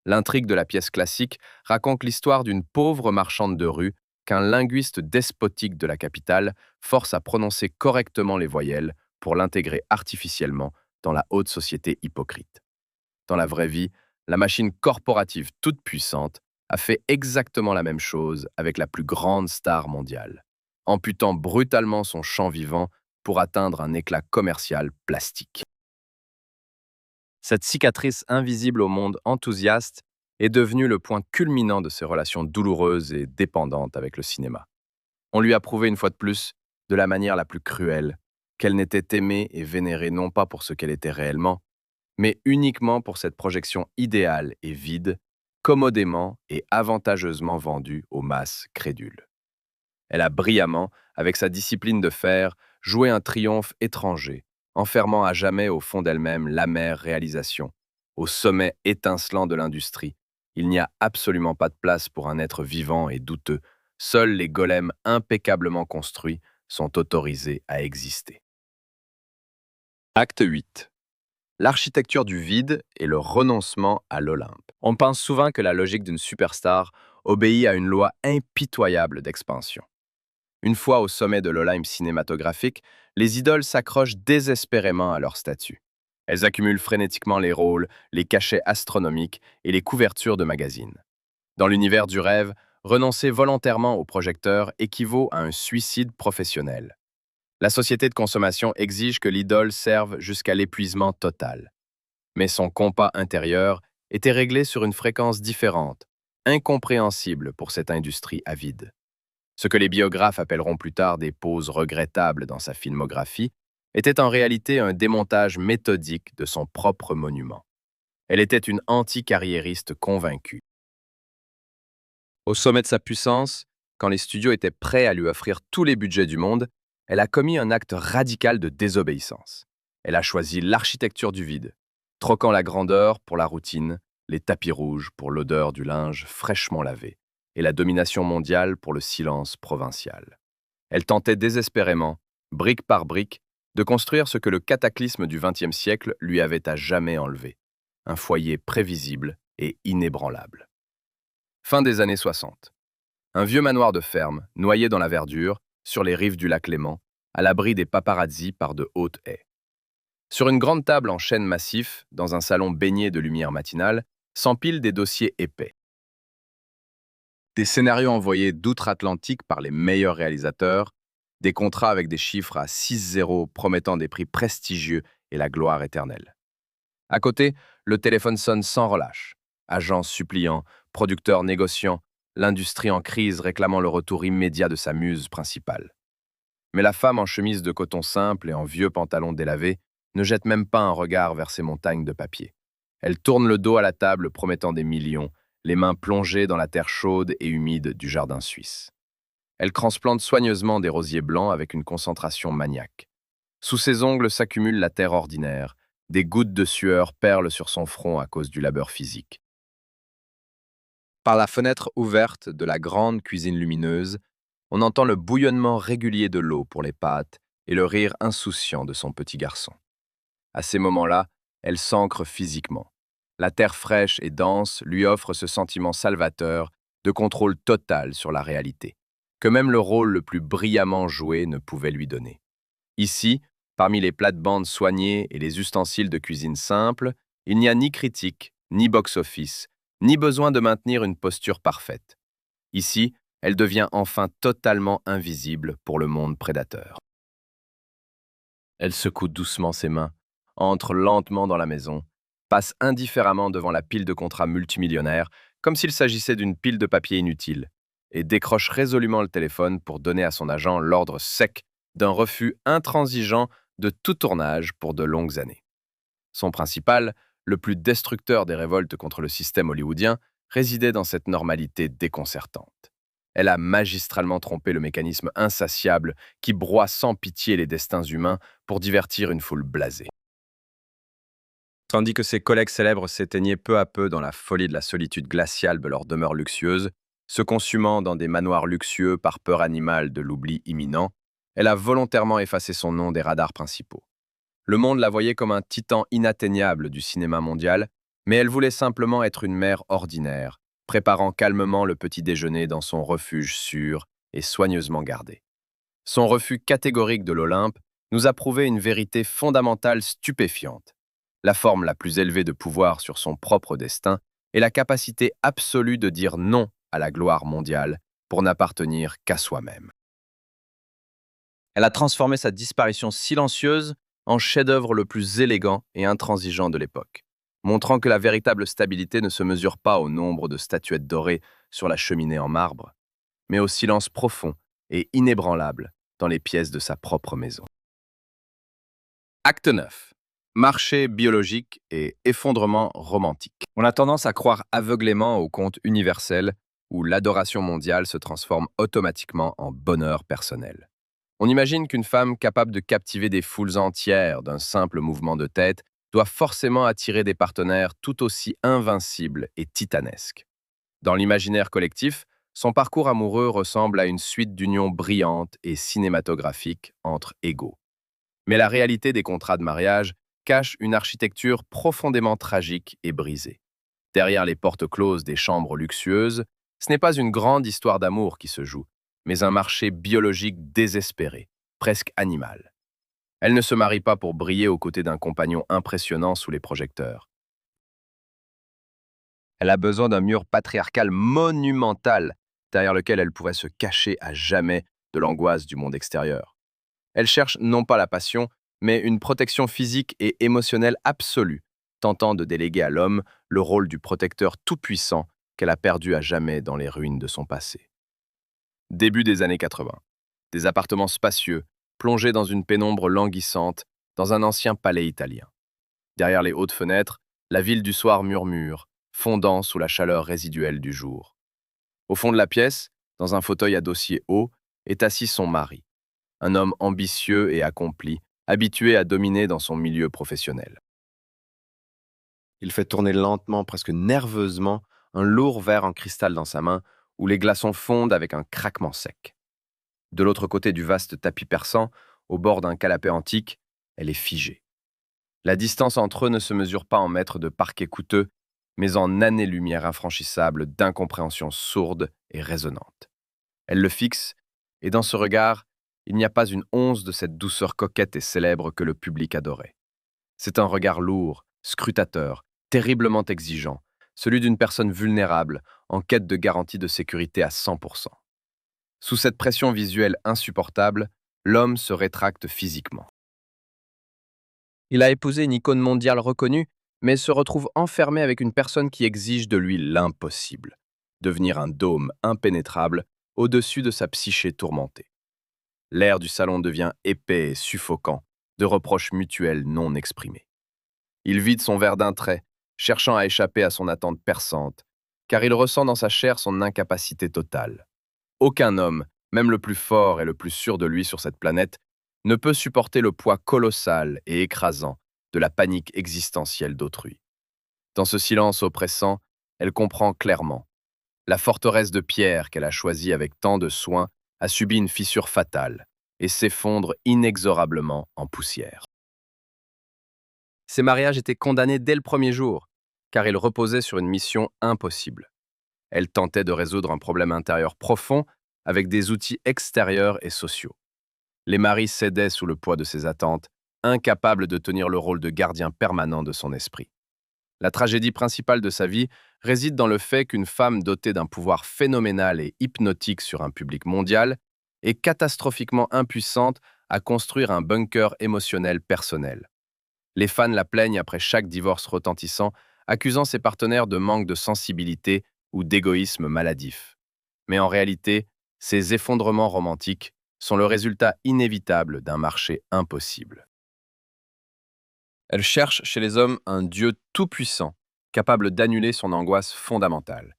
L'intrigue de la pièce classique raconte l'histoire d'une pauvre marchande de rue qu'un linguiste despotique de la capitale force à prononcer correctement les voyelles pour l'intégrer artificiellement dans la haute société hypocrite. Dans la vraie vie, la machine corporative toute puissante a fait exactement la même chose avec la plus grande star mondiale, amputant brutalement son champ vivant pour atteindre un éclat commercial plastique. Cette cicatrice invisible au monde enthousiaste est devenue le point culminant de ses relations douloureuses et dépendantes avec le cinéma. On lui a prouvé une fois de plus, de la manière la plus cruelle, qu'elle n'était aimée et vénérée non pas pour ce qu'elle était réellement, mais uniquement pour cette projection idéale et vide, commodément et avantageusement vendue aux masses crédules. Elle a brillamment, avec sa discipline de fer, joué un triomphe étranger, enfermant à jamais au fond d'elle-même l'amère réalisation. Au sommet étincelant de l'industrie, il n'y a absolument pas de place pour un être vivant et douteux. Seuls les golems impeccablement construits sont autorisés à exister. Acte 8. L'architecture du vide et le renoncement à l'Olympe. On pense souvent que la logique d'une superstar obéit à une loi impitoyable d'expansion. Une fois au sommet de l'Olympe cinématographique, les idoles s'accrochent désespérément à leur statut. Elles accumulent frénétiquement les rôles, les cachets astronomiques et les couvertures de magazines. Dans l'univers du rêve, renoncer volontairement au projecteur équivaut à un suicide professionnel. La société de consommation exige que l'idole serve jusqu'à l'épuisement total. Mais son compas intérieur était réglé sur une fréquence différente, incompréhensible pour cette industrie avide. Ce que les biographes appelleront plus tard des pauses regrettables dans sa filmographie était en réalité un démontage méthodique de son propre monument. Elle était une anti-carriériste convaincue. Au sommet de sa puissance, quand les studios étaient prêts à lui offrir tous les budgets du monde, elle a commis un acte radical de désobéissance. Elle a choisi l'architecture du vide, troquant la grandeur pour la routine, les tapis rouges pour l'odeur du linge fraîchement lavé, et la domination mondiale pour le silence provincial. Elle tentait désespérément, brique par brique, de construire ce que le cataclysme du XXe siècle lui avait à jamais enlevé, un foyer prévisible et inébranlable. Fin des années 60. Un vieux manoir de ferme, noyé dans la verdure, sur les rives du lac Léman, à l'abri des paparazzis par de hautes haies. Sur une grande table en chêne massif, dans un salon baigné de lumière matinale, s'empilent des dossiers épais. Des scénarios envoyés d'outre-Atlantique par les meilleurs réalisateurs, des contrats avec des chiffres à 6-0 promettant des prix prestigieux et la gloire éternelle. À côté, le téléphone sonne sans relâche. Agents suppliants, producteurs négociants, l'industrie en crise réclamant le retour immédiat de sa muse principale. Mais la femme en chemise de coton simple et en vieux pantalon délavé ne jette même pas un regard vers ces montagnes de papier. Elle tourne le dos à la table promettant des millions, les mains plongées dans la terre chaude et humide du jardin suisse. Elle transplante soigneusement des rosiers blancs avec une concentration maniaque. Sous ses ongles s'accumule la terre ordinaire, des gouttes de sueur perlent sur son front à cause du labeur physique. Par la fenêtre ouverte de la grande cuisine lumineuse, on entend le bouillonnement régulier de l'eau pour les pâtes et le rire insouciant de son petit garçon. À ces moments-là, elle s'ancre physiquement. La terre fraîche et dense lui offre ce sentiment salvateur de contrôle total sur la réalité, que même le rôle le plus brillamment joué ne pouvait lui donner. Ici, parmi les plates-bandes soignées et les ustensiles de cuisine simples, il n'y a ni critique, ni box-office, ni besoin de maintenir une posture parfaite. Ici, elle devient enfin totalement invisible pour le monde prédateur. Elle secoue doucement ses mains, entre lentement dans la maison, passe indifféremment devant la pile de contrats multimillionnaires, comme s'il s'agissait d'une pile de papier inutile, et décroche résolument le téléphone pour donner à son agent l'ordre sec d'un refus intransigeant de tout tournage pour de longues années. Son principal, le plus destructeur des révoltes contre le système hollywoodien, résidait dans cette normalité déconcertante. Elle a magistralement trompé le mécanisme insatiable qui broie sans pitié les destins humains pour divertir une foule blasée. Tandis que ses collègues célèbres s'éteignaient peu à peu dans la folie de la solitude glaciale de leur demeure luxueuse, se consumant dans des manoirs luxueux par peur animale de l'oubli imminent, elle a volontairement effacé son nom des radars principaux. Le monde la voyait comme un titan inatteignable du cinéma mondial, mais elle voulait simplement être une mère ordinaire, préparant calmement le petit déjeuner dans son refuge sûr et soigneusement gardé. Son refus catégorique de l'Olympe nous a prouvé une vérité fondamentale stupéfiante. La forme la plus élevée de pouvoir sur son propre destin est la capacité absolue de dire non à la gloire mondiale pour n'appartenir qu'à soi-même. Elle a transformé sa disparition silencieuse en chef-d'œuvre le plus élégant et intransigeant de l'époque, montrant que la véritable stabilité ne se mesure pas au nombre de statuettes dorées sur la cheminée en marbre, mais au silence profond et inébranlable dans les pièces de sa propre maison. Acte 9. Marché biologique et effondrement romantique. On a tendance à croire aveuglément au conte universel où l'adoration mondiale se transforme automatiquement en bonheur personnel. On imagine qu'une femme capable de captiver des foules entières d'un simple mouvement de tête doit forcément attirer des partenaires tout aussi invincibles et titanesques. Dans l'imaginaire collectif, son parcours amoureux ressemble à une suite d'unions brillantes et cinématographiques entre égaux. Mais la réalité des contrats de mariage cache une architecture profondément tragique et brisée. Derrière les portes closes des chambres luxueuses, ce n'est pas une grande histoire d'amour qui se joue, mais un marché biologique désespéré, presque animal. Elle ne se marie pas pour briller aux côtés d'un compagnon impressionnant sous les projecteurs. Elle a besoin d'un mur patriarcal monumental derrière lequel elle pourrait se cacher à jamais de l'angoisse du monde extérieur. Elle cherche non pas la passion, mais une protection physique et émotionnelle absolue, tentant de déléguer à l'homme le rôle du protecteur tout-puissant qu'elle a perdu à jamais dans les ruines de son passé. Début des années 80. Des appartements spacieux, plongés dans une pénombre languissante, dans un ancien palais italien. Derrière les hautes fenêtres, la ville du soir murmure, fondant sous la chaleur résiduelle du jour. Au fond de la pièce, dans un fauteuil à dossier haut, est assis son mari, un homme ambitieux et accompli, habitué à dominer dans son milieu professionnel. Il fait tourner lentement, presque nerveusement, un lourd verre en cristal dans sa main, où les glaçons fondent avec un craquement sec. De l'autre côté du vaste tapis persan, au bord d'un canapé antique, elle est figée. La distance entre eux ne se mesure pas en mètres de parquet coûteux, mais en années-lumière infranchissables d'incompréhension sourde et résonnante. Elle le fixe, et dans ce regard, il n'y a pas une once de cette douceur coquette et célèbre que le public adorait. C'est un regard lourd, scrutateur, terriblement exigeant, celui d'une personne vulnérable, en quête de garantie de sécurité à 100%. Sous cette pression visuelle insupportable, l'homme se rétracte physiquement. Il a épousé une icône mondiale reconnue, mais se retrouve enfermé avec une personne qui exige de lui l'impossible, devenir un dôme impénétrable au-dessus de sa psyché tourmentée. L'air du salon devient épais et suffocant, de reproches mutuels non exprimés. Il vide son verre d'un trait, cherchant à échapper à son attente perçante, car il ressent dans sa chair son incapacité totale. Aucun homme, même le plus fort et le plus sûr de lui sur cette planète, ne peut supporter le poids colossal et écrasant de la panique existentielle d'autrui. Dans ce silence oppressant, elle comprend clairement. La forteresse de pierre qu'elle a choisie avec tant de soin a subi une fissure fatale et s'effondre inexorablement en poussière. Ces mariages étaient condamnés dès le premier jour, car ils reposaient sur une mission impossible. Elle tentait de résoudre un problème intérieur profond avec des outils extérieurs et sociaux. Les maris cédaient sous le poids de ses attentes, incapables de tenir le rôle de gardien permanent de son esprit. La tragédie principale de sa vie réside dans le fait qu'une femme dotée d'un pouvoir phénoménal et hypnotique sur un public mondial est catastrophiquement impuissante à construire un bunker émotionnel personnel. Les fans la plaignent après chaque divorce retentissant, accusant ses partenaires de manque de sensibilité ou d'égoïsme maladif. Mais en réalité, ces effondrements romantiques sont le résultat inévitable d'un marché impossible. Elle cherche chez les hommes un Dieu tout-puissant, capable d'annuler son angoisse fondamentale,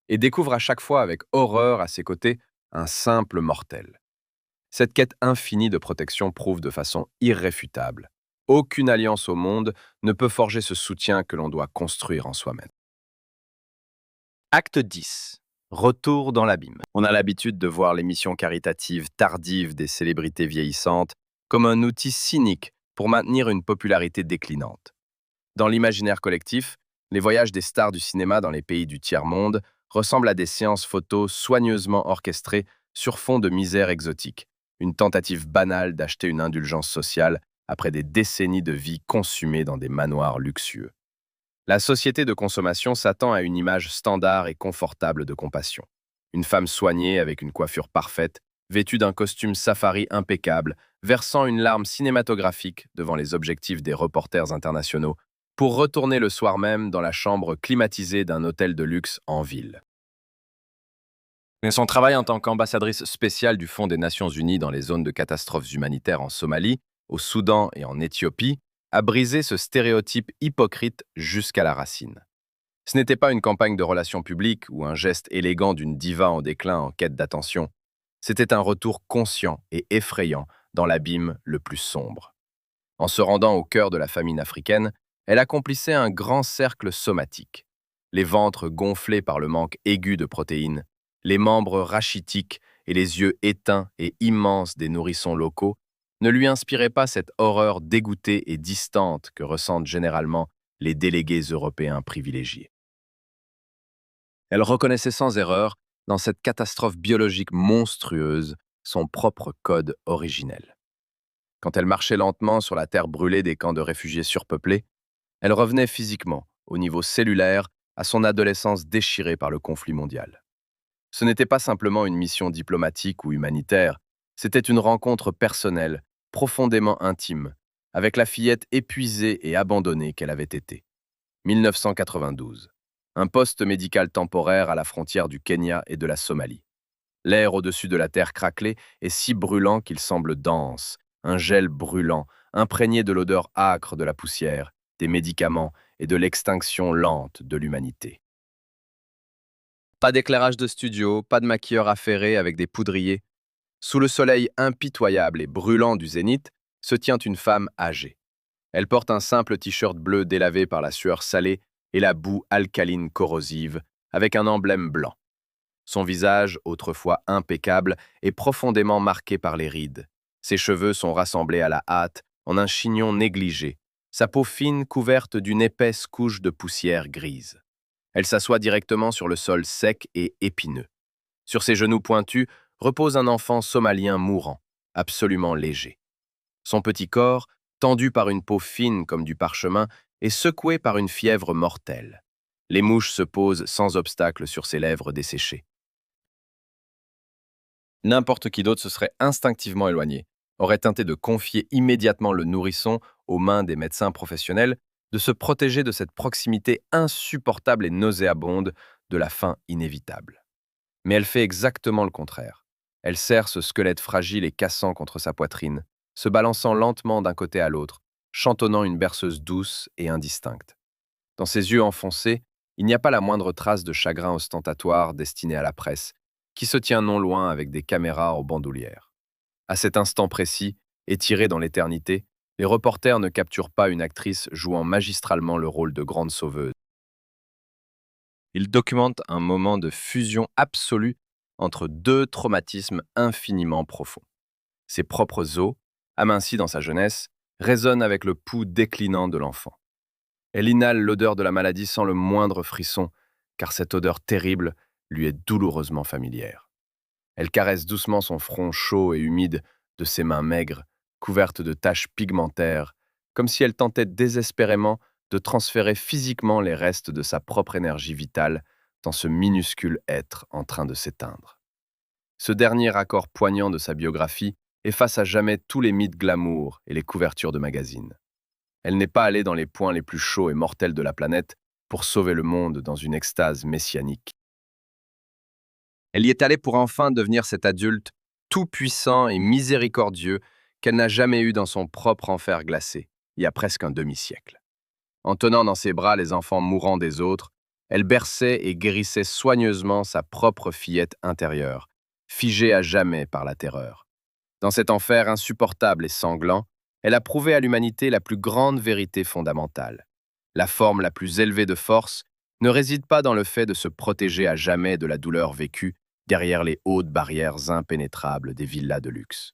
et découvre à chaque fois avec horreur à ses côtés un simple mortel. Cette quête infinie de protection prouve de façon irréfutable. Aucune alliance au monde ne peut forger ce soutien que l'on doit construire en soi-même. Acte 10. Retour dans l'abîme. On a l'habitude de voir les missions caritatives tardives des célébrités vieillissantes comme un outil cynique pour maintenir une popularité déclinante. Dans l'imaginaire collectif, les voyages des stars du cinéma dans les pays du tiers-monde ressemblent à des séances photos soigneusement orchestrées sur fond de misère exotique, une tentative banale d'acheter une indulgence sociale après des décennies de vie consumée dans des manoirs luxueux. La société de consommation s'attend à une image standard et confortable de compassion. Une femme soignée avec une coiffure parfaite, vêtue d'un costume safari impeccable, versant une larme cinématographique devant les objectifs des reporters internationaux, pour retourner le soir même dans la chambre climatisée d'un hôtel de luxe en ville. Mais son travail en tant qu'ambassadrice spéciale du Fonds des Nations Unies dans les zones de catastrophes humanitaires en Somalie, au Soudan et en Éthiopie a brisé ce stéréotype hypocrite jusqu'à la racine. Ce n'était pas une campagne de relations publiques ou un geste élégant d'une diva en déclin en quête d'attention. C'était un retour conscient et effrayant dans l'abîme le plus sombre. En se rendant au cœur de la famine africaine, elle accomplissait un grand cercle somatique. Les ventres gonflés par le manque aigu de protéines, les membres rachitiques et les yeux éteints et immenses des nourrissons locaux ne lui inspiraient pas cette horreur dégoûtée et distante que ressentent généralement les délégués européens privilégiés. Elle reconnaissait sans erreur, dans cette catastrophe biologique monstrueuse, son propre code originel. Quand elle marchait lentement sur la terre brûlée des camps de réfugiés surpeuplés, elle revenait physiquement, au niveau cellulaire, à son adolescence déchirée par le conflit mondial. Ce n'était pas simplement une mission diplomatique ou humanitaire, c'était une rencontre personnelle, profondément intime, avec la fillette épuisée et abandonnée qu'elle avait été. 1992. Un poste médical temporaire à la frontière du Kenya et de la Somalie. L'air au-dessus de la terre craquelée est si brûlant qu'il semble dense, un gel brûlant, imprégné de l'odeur âcre de la poussière, des médicaments et de l'extinction lente de l'humanité. Pas d'éclairage de studio, pas de maquilleur affairé avec des poudriers. Sous le soleil impitoyable et brûlant du zénith se tient une femme âgée. Elle porte un simple t-shirt bleu délavé par la sueur salée et la boue alcaline corrosive, avec un emblème blanc. Son visage, autrefois impeccable, est profondément marqué par les rides. Ses cheveux sont rassemblés à la hâte, en un chignon négligé, sa peau fine couverte d'une épaisse couche de poussière grise. Elle s'assoit directement sur le sol sec et épineux. Sur ses genoux pointus repose un enfant somalien mourant, absolument léger. Son petit corps, tendu par une peau fine comme du parchemin, est secoué par une fièvre mortelle. Les mouches se posent sans obstacle sur ses lèvres desséchées. N'importe qui d'autre se serait instinctivement éloigné, aurait tenté de confier immédiatement le nourrisson aux mains des médecins professionnels, de se protéger de cette proximité insupportable et nauséabonde de la faim inévitable. Mais elle fait exactement le contraire. Elle serre ce squelette fragile et cassant contre sa poitrine, se balançant lentement d'un côté à l'autre, chantonnant une berceuse douce et indistincte. Dans ses yeux enfoncés, il n'y a pas la moindre trace de chagrin ostentatoire destiné à la presse, qui se tient non loin avec des caméras en bandoulière. À cet instant précis, étiré dans l'éternité, les reporters ne capturent pas une actrice jouant magistralement le rôle de grande sauveuse. Ils documentent un moment de fusion absolue entre deux traumatismes infiniment profonds. Ses propres os, amincis dans sa jeunesse, résonnent avec le pouls déclinant de l'enfant. Elle inhale l'odeur de la maladie sans le moindre frisson, car cette odeur terrible lui est douloureusement familière. Elle caresse doucement son front chaud et humide de ses mains maigres, couvertes de taches pigmentaires, comme si elle tentait désespérément de transférer physiquement les restes de sa propre énergie vitale dans ce minuscule être en train de s'éteindre. Ce dernier raccord poignant de sa biographie efface à jamais tous les mythes glamour et les couvertures de magazines. Elle n'est pas allée dans les points les plus chauds et mortels de la planète pour sauver le monde dans une extase messianique. Elle y est allée pour enfin devenir cet adulte tout-puissant et miséricordieux qu'elle n'a jamais eu dans son propre enfer glacé, il y a presque un demi-siècle. En tenant dans ses bras les enfants mourants des autres, elle berçait et guérissait soigneusement sa propre fillette intérieure, figée à jamais par la terreur. Dans cet enfer insupportable et sanglant, elle a prouvé à l'humanité la plus grande vérité fondamentale. La forme la plus élevée de force ne réside pas dans le fait de se protéger à jamais de la douleur vécue derrière les hautes barrières impénétrables des villas de luxe.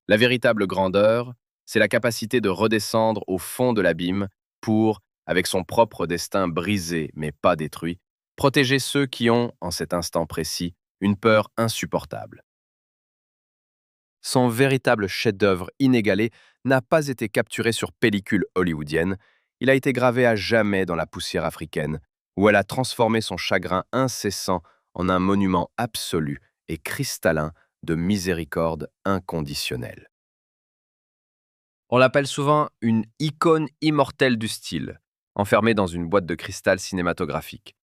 La véritable grandeur, c'est la capacité de redescendre au fond de l'abîme pour, avec son propre destin brisé mais pas détruit, protéger ceux qui ont, en cet instant précis, une peur insupportable. Son véritable chef-d'œuvre inégalé n'a pas été capturé sur pellicule hollywoodienne, il a été gravé à jamais dans la poussière africaine, où elle a transformé son chagrin incessant en un monument absolu et cristallin de miséricorde inconditionnelle. On l'appelle souvent une icône immortelle du style, enfermée dans une boîte de cristal cinématographique.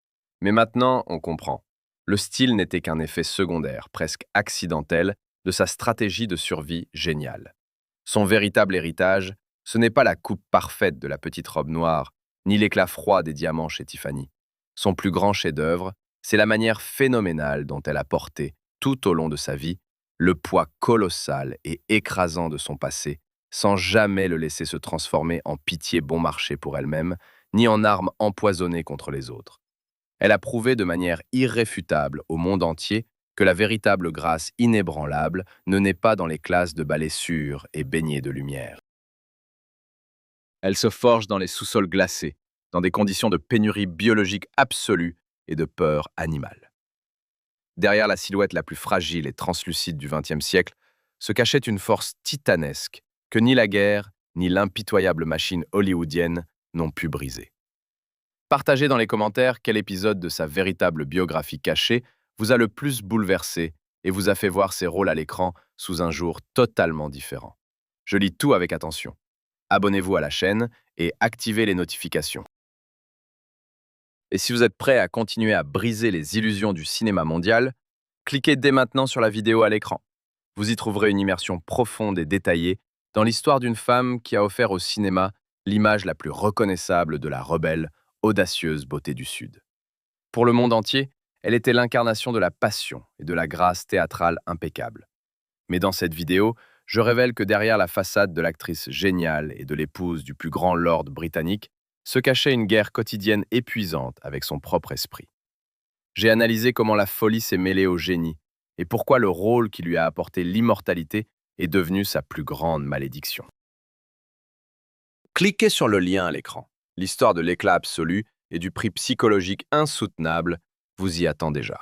Mais maintenant, on comprend. Le style n'était qu'un effet secondaire, presque accidentel, de sa stratégie de survie géniale. Son véritable héritage, ce n'est pas la coupe parfaite de la petite robe noire, ni l'éclat froid des diamants chez Tiffany. Son plus grand chef-d'œuvre, c'est la manière phénoménale dont elle a porté, tout au long de sa vie, le poids colossal et écrasant de son passé, sans jamais le laisser se transformer en pitié bon marché pour elle-même, ni en arme empoisonnée contre les autres. Elle a prouvé de manière irréfutable au monde entier que la véritable grâce inébranlable ne naît pas dans les classes de ballet sûrs et baignés de lumière. Elle se forge dans les sous-sols glacés, dans des conditions de pénurie biologique absolue et de peur animale. Derrière la silhouette la plus fragile et translucide du XXe siècle se cachait une force titanesque que ni la guerre ni l'impitoyable machine hollywoodienne n'ont pu briser. Partagez dans les commentaires quel épisode de sa véritable biographie cachée vous a le plus bouleversé et vous a fait voir ses rôles à l'écran sous un jour totalement différent. Je lis tout avec attention. Abonnez-vous à la chaîne et activez les notifications. Et si vous êtes prêt à continuer à briser les illusions du cinéma mondial, cliquez dès maintenant sur la vidéo à l'écran. Vous y trouverez une immersion profonde et détaillée dans l'histoire d'une femme qui a offert au cinéma l'image la plus reconnaissable de la rebelle, audacieuse beauté du Sud. Pour le monde entier, elle était l'incarnation de la passion et de la grâce théâtrale impeccable. Mais dans cette vidéo, je révèle que derrière la façade de l'actrice géniale et de l'épouse du plus grand lord britannique, se cachait une guerre quotidienne épuisante avec son propre esprit. J'ai analysé comment la folie s'est mêlée au génie et pourquoi le rôle qui lui a apporté l'immortalité est devenu sa plus grande malédiction. Cliquez sur le lien à l'écran. L'histoire de l'éclat absolu et du prix psychologique insoutenable vous y attend déjà.